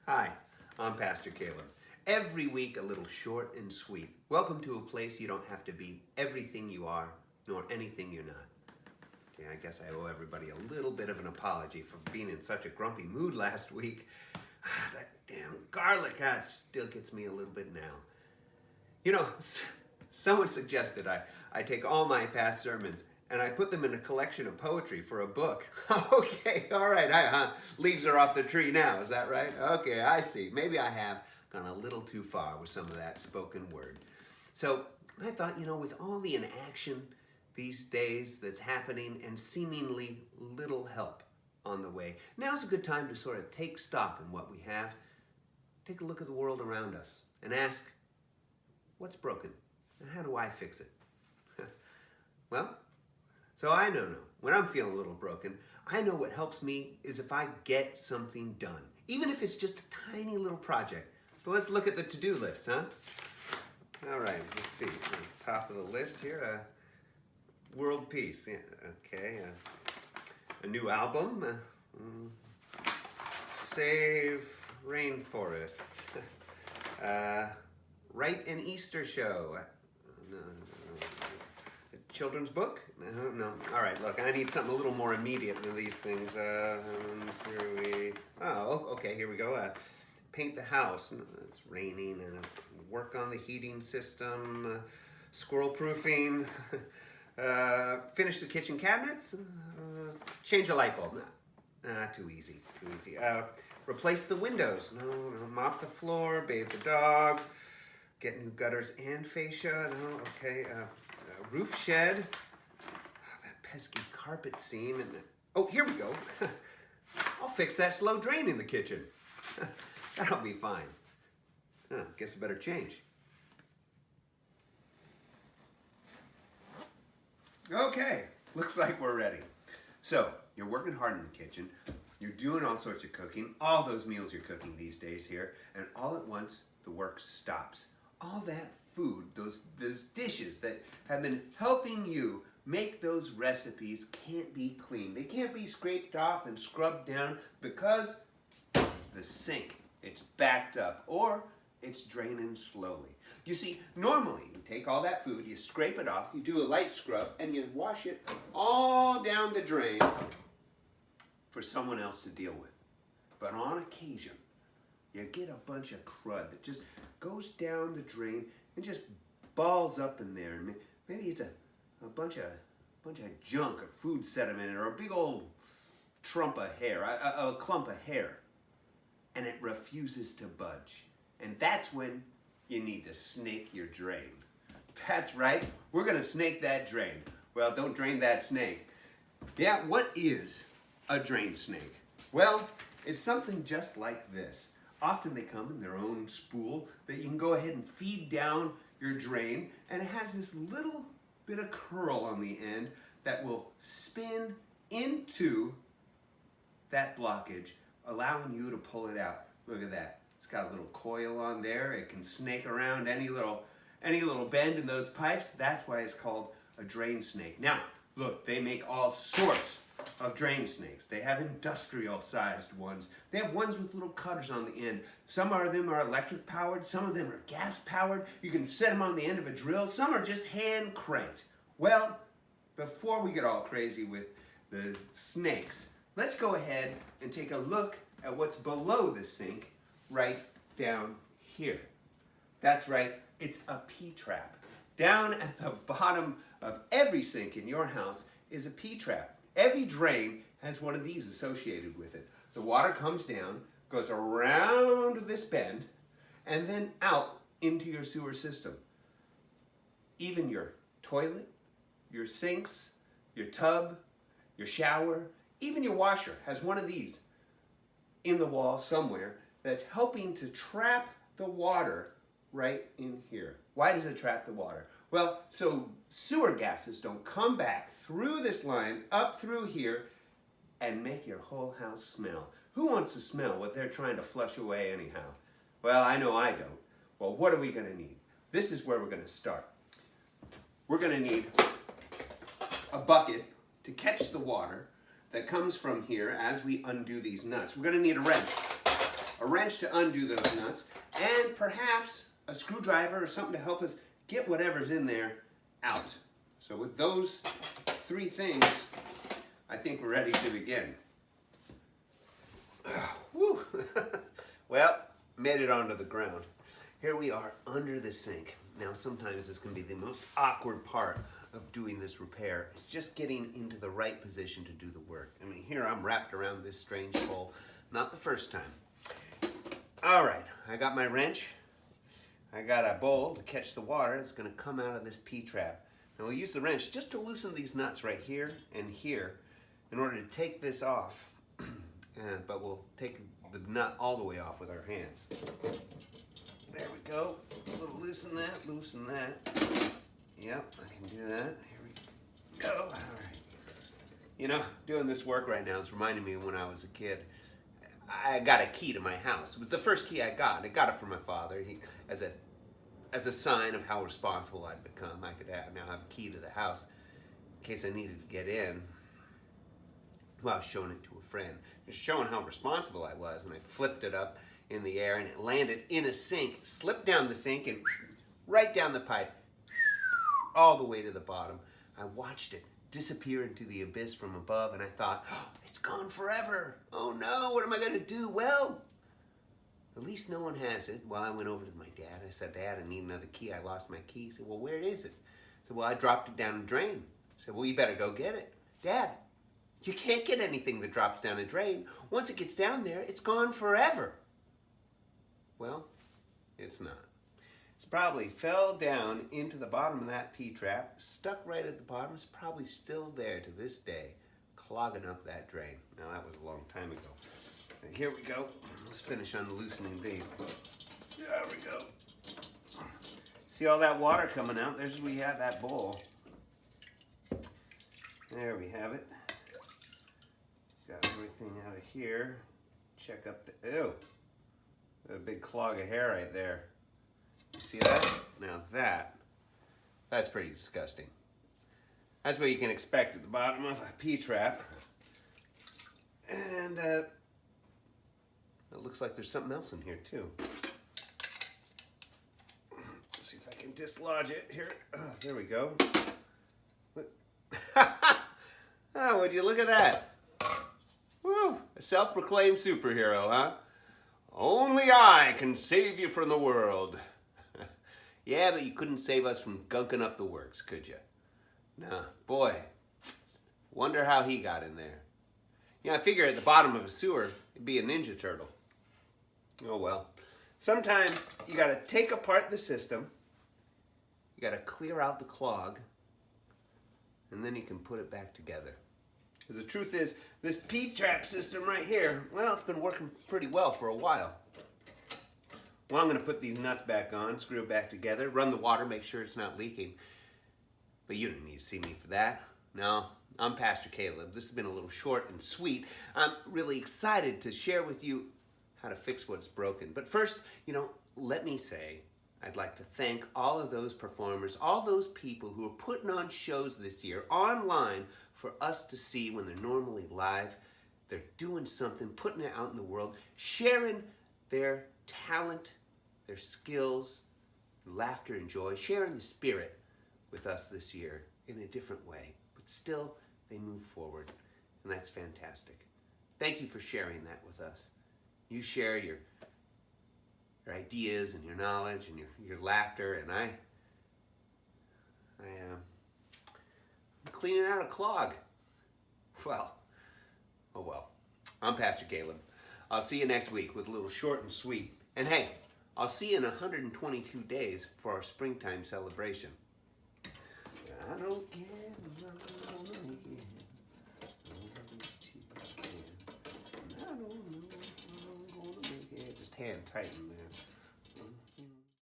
Hi, I'm Pastor Kaleb. Every week a little short and sweet. Welcome to a place you don't have to be everything you are, nor anything you're not. Okay, I guess I owe everybody a little bit of an apology for being in such a grumpy mood last week. That damn garlic, still gets me a little bit now. You know, someone suggested I take all my past sermons and I put them in a collection of poetry for a book. Okay, all right, leaves are off the tree now, is that right? Okay, I see. Maybe I have gone a little too far with some of that spoken word. So I thought, with all the inaction these days that's happening and seemingly little help on the way, now's a good time to sort of take stock in what we have, take a look at the world around us, and ask, what's broken, and how do I fix it? Well, so I know when I'm feeling a little broken, I know what helps me is if I get something done, even if it's just a tiny little project. So let's look at the to-do list, huh? All right, let's see. Top of the list here, world peace. Yeah, okay, a new album. Save rainforests. Write an Easter show. Children's book? No. All right, look, I need something a little more immediate than these things. Okay, here we go. Paint the house. It's raining. Work on the heating system. Squirrel proofing. Finish the kitchen cabinets. Change a light bulb. Too easy. Replace the windows. No. Mop the floor. Bathe the dog. Get new gutters and fascia. No, okay. Roof shed. That pesky carpet seam. Here we go. I'll fix that slow drain in the kitchen. That'll be fine. Guess I better change. Okay, looks like we're ready. So, you're working hard in the kitchen. You're doing all sorts of cooking. All those meals you're cooking these days here. And all at once, the work stops. All that food, those dishes that have been helping you make those recipes can't be cleaned. They can't be scraped off and scrubbed down because the sink, it's backed up or it's draining slowly. You see, normally you take all that food, you scrape it off, you do a light scrub, and you wash it all down the drain for someone else to deal with. But on occasion, you get a bunch of crud that just goes down the drain and just balls up in there. Maybe it's a bunch of junk or food sediment or a big old clump of hair, and it refuses to budge. And that's when you need to snake your drain. That's right, we're gonna snake that drain. Well, don't drain that snake. Yeah, what is a drain snake? Well, it's something just like this. Often they come in their own spool that you can go ahead and feed down your drain, and it has this little bit of curl on the end that will spin into that blockage, allowing you to pull it out. Look at that. It's got a little coil on there. It can snake around any little bend in those pipes. That's why it's called a drain snake. Now, look, they make all sorts of drain snakes. They have industrial-sized ones. They have ones with little cutters on the end. Some of them are electric-powered. Some of them are gas-powered. You can set them on the end of a drill. Some are just hand-cranked. Well, before we get all crazy with the snakes, let's go ahead and take a look at what's below the sink right down here. That's right, it's a P-trap. Down at the bottom of every sink in your house is a P-trap. Every drain has one of these associated with it. The water comes down, goes around this bend, and then out into your sewer system. Even your toilet, your sinks, your tub, your shower, even your washer has one of these in the wall somewhere that's helping to trap the water right in here. Why does it trap the water? Well, so sewer gases don't come back through this line, up through here, and make your whole house smell. Who wants to smell what they're trying to flush away anyhow? Well, I know I don't. Well, what are we going to need? This is where we're going to start. We're going to need a bucket to catch the water that comes from here as we undo these nuts. We're going to need a wrench. a wrench to undo those nuts, and perhaps a screwdriver or something to help us get whatever's in there out. So with those 3 things, I think we're ready to begin. Woo. Well, made it onto the ground. Here we are under the sink. Now sometimes this can be the most awkward part of doing this repair. It's just getting into the right position to do the work. I mean, here I'm wrapped around this strange pole. Not the first time. All right, I got my wrench. I got a bowl to catch the water. It's going to come out of this P-trap. Now we'll use the wrench just to loosen these nuts right here and here in order to take this off. But we'll take the nut all the way off with our hands. There we go. A little loosen that. Yep, I can do that. Here we go. All right. You know, doing this work right now is reminding me of when I was a kid. I got a key to my house. It was the first key I got. I got it from my father. As a sign of how responsible I'd become, I could now have a key to the house in case I needed to get in. Well, I was showing it to a friend, just showing how responsible I was, and I flipped it up in the air, and it landed in a sink, slipped down the sink, and right down the pipe, all the way to the bottom. I watched it disappear into the abyss from above, and I thought, oh, it's gone forever. Oh no, what am I going to do? Well, at least no one has it. Well, I went over to my dad. I said, Dad, I need another key. I lost my key. He said, well, where is it? I said, well, I dropped it down a drain. I said, well, you better go get it. Dad, you can't get anything that drops down a drain. Once it gets down there, it's gone forever. Well, it's not. It's probably fell down into the bottom of that P-trap, stuck right at the bottom. It's probably still there to this day, clogging up that drain. Now, that was a long time ago. And here we go. Let's finish unloosening these. There we go. See all that water coming out? There's we have that bowl. There we have it. Got everything out of here. Check up the, ew. Got a big clog of hair right there. See that? Now that's pretty disgusting. That's what you can expect at the bottom of a P-trap. And it looks like there's something else in here too. Let's see if I can dislodge it here. Oh, there we go. Look. Oh, would you look at that? Woo! A self-proclaimed superhero, huh? Only I can save you from the world. Yeah, but you couldn't save us from gunking up the works, could you? Nah, boy, wonder how he got in there. Yeah, I figure at the bottom of a sewer, it'd be a Ninja Turtle. Oh well. Sometimes you gotta take apart the system, you gotta clear out the clog, and then you can put it back together. Because the truth is, this P-trap system right here, well, it's been working pretty well for a while. Well, I'm going to put these nuts back on, screw it back together, run the water, make sure it's not leaking. But you don't need to see me for that. No, I'm Pastor Caleb. This has been a little short and sweet. I'm really excited to share with you how to fix what's broken. But first, let me say, I'd like to thank all of those performers, all those people who are putting on shows this year online for us to see when they're normally live. They're doing something, putting it out in the world, sharing their talent, their skills, laughter and joy, sharing the Spirit with us this year in a different way. But still, they move forward, and that's fantastic. Thank you for sharing that with us. You share your ideas and your knowledge and your laughter, and I'm cleaning out a clog. Well, oh well. I'm Pastor Kaleb. I'll see you next week with a little short and sweet. And hey, I'll see you in 122 days for our springtime celebration. I don't care. I don't make it. Nobody's cheap as I can. I don't know if I'm gonna make it. Just hand tighten there.